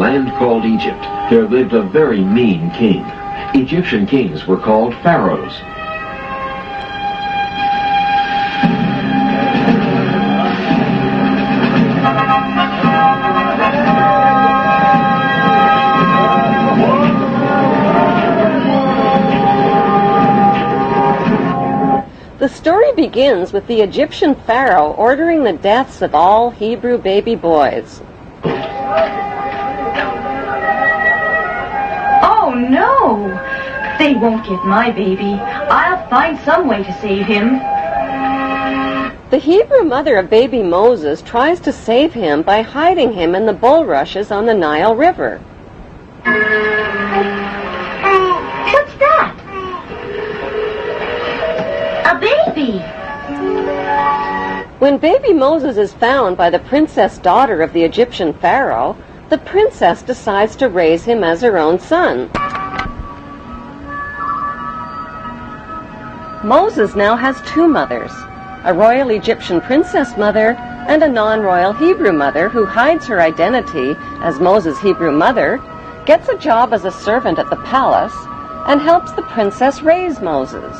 land called Egypt, there lived a very mean king. Egyptian kings were called pharaohs. The story begins with the Egyptian pharaoh ordering the deaths of all Hebrew baby boys. Oh, no! They won't get my baby. I'll find some way to save him. The Hebrew mother of baby Moses tries to save him by hiding him in the bulrushes on the Nile River. What's that? A baby! When baby Moses is found by the princess daughter of the Egyptian pharaoh, the princess decides to raise him as her own son. Moses now has two mothers, a royal Egyptian princess mother and a non-royal Hebrew mother who hides her identity as Moses' Hebrew mother, gets a job as a servant at the palace, and helps the princess raise Moses.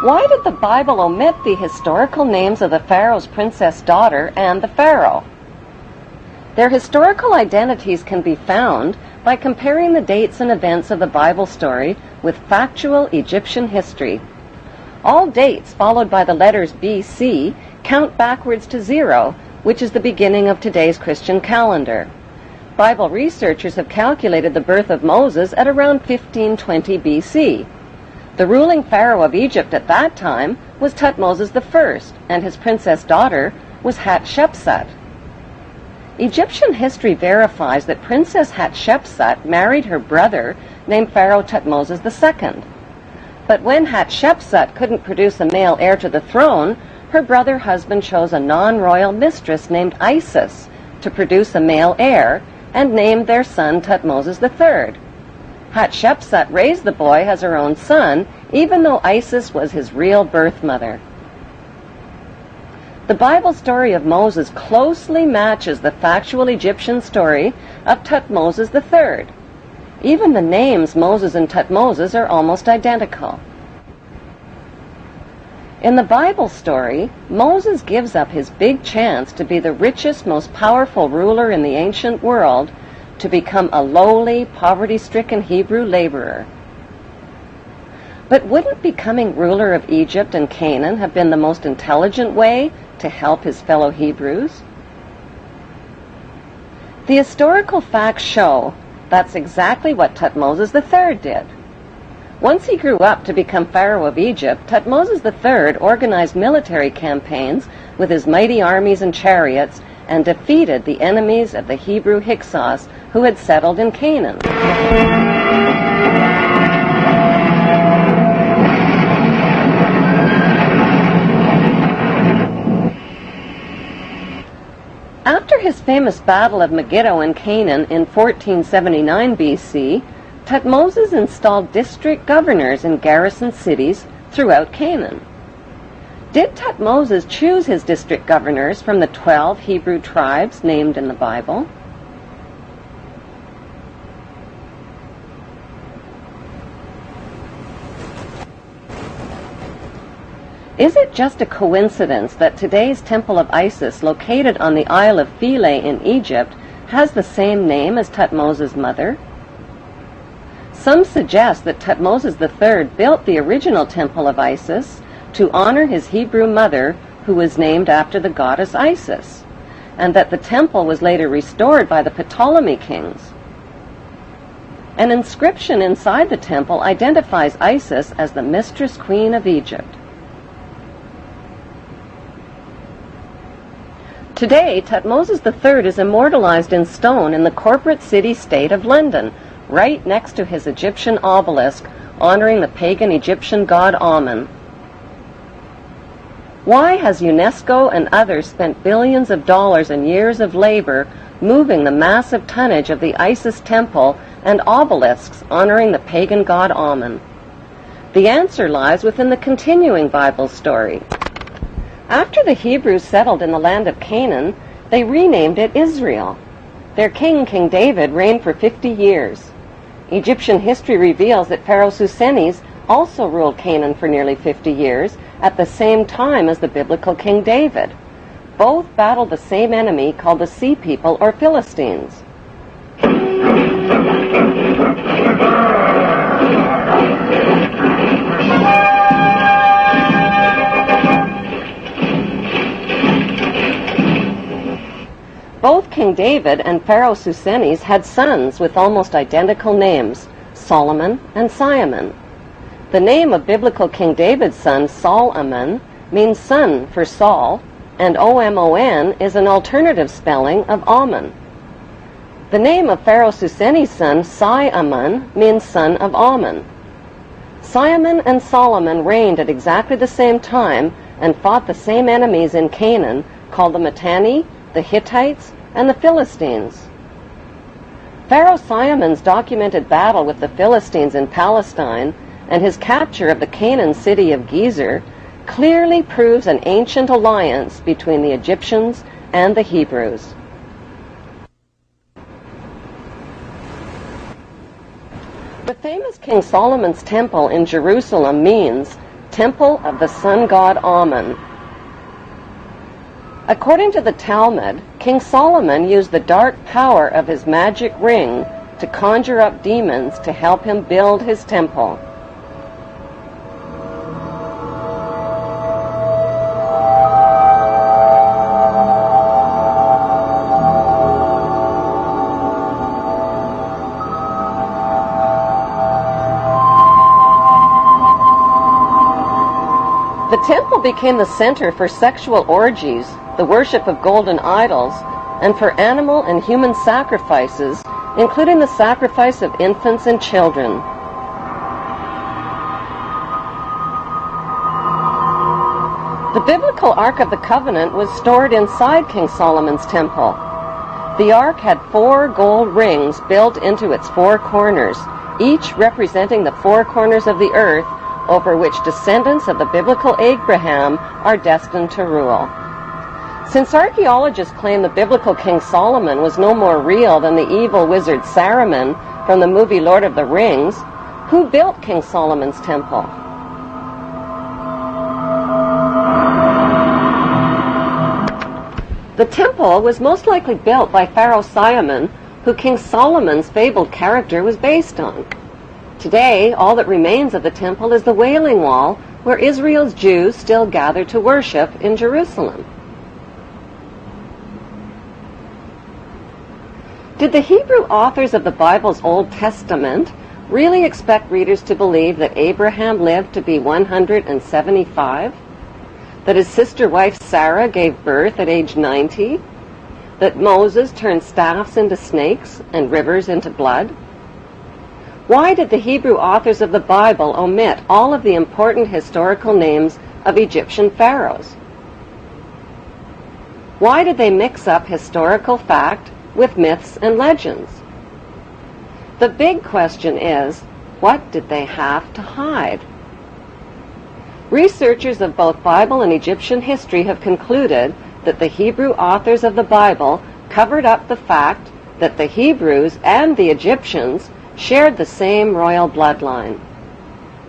Why did the Bible omit the historical names of the pharaoh's princess daughter and the pharaoh? Their historical identities can be found by comparing the dates and events of the Bible story with factual Egyptian history. All dates followed by the letters BC count backwards to 0, which is the beginning of today's Christian calendar. Bible researchers have calculated the birth of Moses at around 1520 BC. The ruling pharaoh of Egypt at that time was Thutmose I, and his princess daughter was Hatshepsut. Egyptian history verifies that Princess Hatshepsut married her brother named Pharaoh Thutmose II. But when Hatshepsut couldn't produce a male heir to the throne, her brother husband chose a non-royal mistress named Isis to produce a male heir and named their son Thutmose III. Hatshepsut raised the boy as her own son, even though Isis was his real birth mother. The Bible story of Moses closely matches the factual Egyptian story of Thutmose III. Even the names Moses and Thutmose are almost identical. In the Bible story, Moses gives up his big chance to be the richest, most powerful ruler in the ancient world to become a lowly, poverty-stricken Hebrew laborer. But wouldn't becoming ruler of Egypt and Canaan have been the most intelligent way to help his fellow Hebrews? The historical facts show that's exactly what Thutmose III did. Once he grew up to become Pharaoh of Egypt, Thutmose III organized military campaigns with his mighty armies and chariots and defeated the enemies of the Hebrew Hyksos who had settled in Canaan. After his famous Battle of Megiddo in Canaan in 1479 BC, Thutmose installed district governors in garrison cities throughout Canaan. Did Thutmose choose his district governors from the 12 Hebrew tribes named in the Bible? Is it just a coincidence that today's Temple of Isis, located on the Isle of Philae in Egypt, has the same name as Thutmose's mother? Some suggest that Thutmose III built the original Temple of Isis to honor his Hebrew mother, who was named after the goddess Isis, and that the temple was later restored by the Ptolemy kings. An inscription inside the temple identifies Isis as the mistress queen of Egypt. Today, Thutmose III is immortalized in stone in the corporate city-state of London, right next to his Egyptian obelisk honoring the pagan Egyptian god Amun. Why has UNESCO and others spent billions of dollars and years of labor moving the massive tonnage of the Isis temple and obelisks honoring the pagan god Amun? The answer lies within the continuing Bible story. After the Hebrews settled in the land of Canaan, they renamed it Israel. Their king, King David, reigned for 50 years. Egyptian history reveals that Pharaoh Susenes also ruled Canaan for nearly 50 years at the same time as the biblical King David. Both battled the same enemy called the Sea People or Philistines. Both King David and Pharaoh Susenes had sons with almost identical names, Solomon and Simon. The name of biblical King David's son, Solomon, means son for Saul, and O-M-O-N is an alternative spelling of Ammon. The name of Pharaoh Susenes' son, Simon, means son of Ammon. Simon and Solomon reigned at exactly the same time and fought the same enemies in Canaan called the Mitanni, the Hittites, and the Philistines. Pharaoh Simon's documented battle with the Philistines in Palestine and his capture of the Canaan city of Gezer clearly proves an ancient alliance between the Egyptians and the Hebrews. The famous King Solomon's temple in Jerusalem means Temple of the Sun God Ammon. According to the Talmud, King Solomon used the dark power of his magic ring to conjure up demons to help him build his temple. The temple became the center for sexual orgies, the worship of golden idols, and for animal and human sacrifices, including the sacrifice of infants and children. The biblical Ark of the Covenant was stored inside King Solomon's temple. The Ark had 4 gold rings built into its 4 corners, each representing the 4 corners of the earth over which descendants of the biblical Abraham are destined to rule. Since archaeologists claim the biblical King Solomon was no more real than the evil wizard Saruman from the movie Lord of the Rings, who built King Solomon's temple? The temple was most likely built by Pharaoh Simon, who King Solomon's fabled character was based on. Today, all that remains of the temple is the Wailing Wall, where Israel's Jews still gather to worship in Jerusalem. Did the Hebrew authors of the Bible's Old Testament really expect readers to believe that Abraham lived to be 175? That his sister wife Sarah gave birth at age 90? That Moses turned staffs into snakes and rivers into blood? Why did the Hebrew authors of the Bible omit all of the important historical names of Egyptian pharaohs? Why did they mix up historical fact with myths and legends? The big question is, what did they have to hide? Researchers of both Bible and Egyptian history have concluded that the Hebrew authors of the Bible covered up the fact that the Hebrews and the Egyptians shared the same royal bloodline.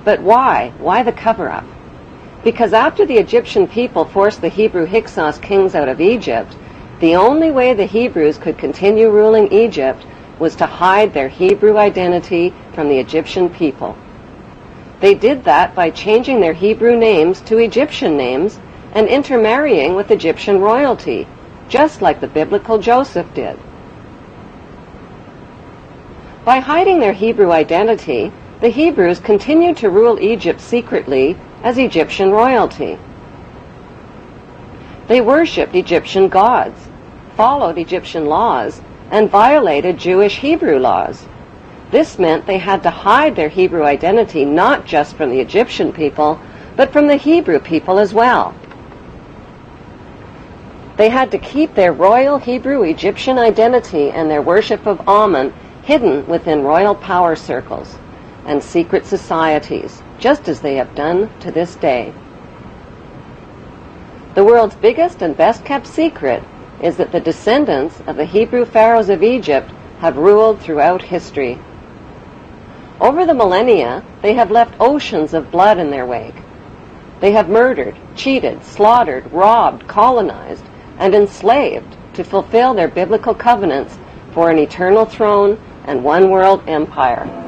But why? Why the cover-up? Because after the Egyptian people forced the Hebrew Hyksos kings out of Egypt, the only way the Hebrews could continue ruling Egypt was to hide their Hebrew identity from the Egyptian people. They did that by changing their Hebrew names to Egyptian names and intermarrying with Egyptian royalty, just like the biblical Joseph did. By hiding their Hebrew identity, the Hebrews continued to rule Egypt secretly as Egyptian royalty. They worshipped Egyptian gods, followed Egyptian laws, and violated Jewish Hebrew laws. This meant they had to hide their Hebrew identity not just from the Egyptian people, but from the Hebrew people as well. They had to keep their royal Hebrew Egyptian identity and their worship of Ammon hidden within royal power circles and secret societies, just as they have done to this day. The world's biggest and best-kept secret is that the descendants of the Hebrew pharaohs of Egypt have ruled throughout history. Over the millennia, they have left oceans of blood in their wake. They have murdered, cheated, slaughtered, robbed, colonized, and enslaved to fulfill their biblical covenants for an eternal throne and one world empire.